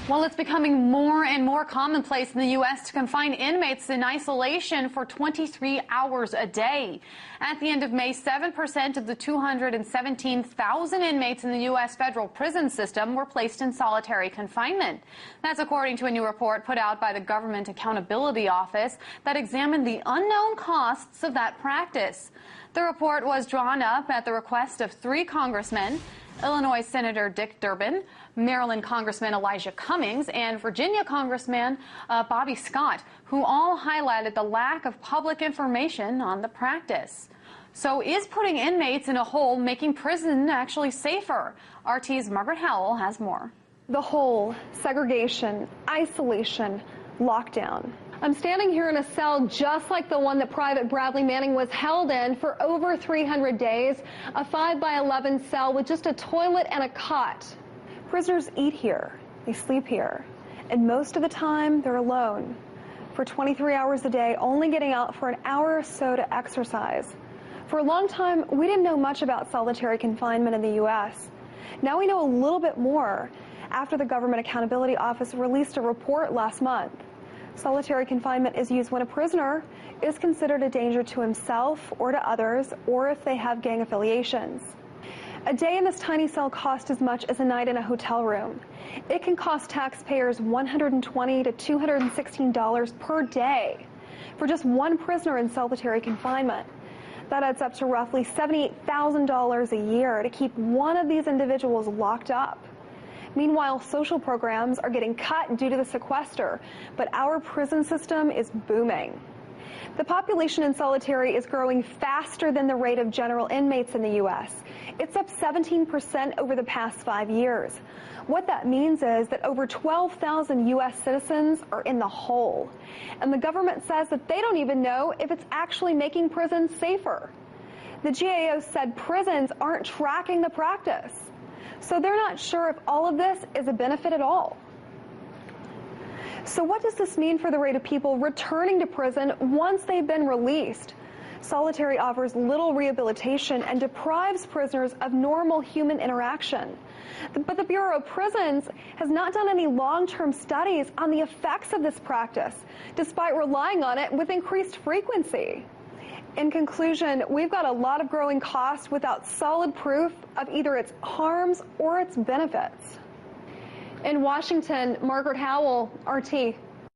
Well, it's becoming more and more commonplace in the U.S. to confine inmates in isolation for 23 hours a day. At the end of May, 7% of the 217,000 inmates in the U.S. federal prison system were placed in solitary confinement. That's according to a new report put out by the Government Accountability Office that examined the unknown costs of that practice. The report was drawn up at the request of 3 congressmen, Illinois Senator Dick Durbin, Maryland Congressman Elijah Cummings, and Virginia Congressman Bobby Scott, who all highlighted the lack of public information on the practice. So is putting inmates in a hole making prison actually safer? RT's Margaret Howell has more. The hole, segregation, isolation, lockdown. I'm standing here in a cell just like the one that Private Bradley Manning was held in for over 300 days, a 5-by-11 cell with just a toilet and a cot. Prisoners eat here, they sleep here, and most of the time they're alone. For 23 hours a day, only getting out for an hour or so to exercise. For a long time, we didn't know much about solitary confinement in the U.S. Now we know a little bit more after the Government Accountability Office released a report last month. Solitary confinement is used when a prisoner is considered a danger to himself or to others, or if they have gang affiliations. A day in this tiny cell costs as much as a night in a hotel room. It can cost taxpayers $120 to $216 per day for just one prisoner in solitary confinement. That adds up to roughly $78,000 a year to keep one of these individuals locked up. Meanwhile, social programs are getting cut due to the sequester, but our prison system is booming. The population in solitary is growing faster than the rate of general inmates in the U.S. It's up 17% over the past 5 years. What that means is that over 12,000 U.S. citizens are in the hole. And the government says that they don't even know if it's actually making prisons safer. The GAO said prisons aren't tracking the practice. So they're not sure if all of this is a benefit at all. So what does this mean for the rate of people returning to prison once they've been released? Solitary offers little rehabilitation and deprives prisoners of normal human interaction. But the Bureau of Prisons has not done any long-term studies on the effects of this practice, despite relying on it with increased frequency. In conclusion, we've got a lot of growing costs without solid proof of either its harms or its benefits. In Washington, Margaret Howell, RT.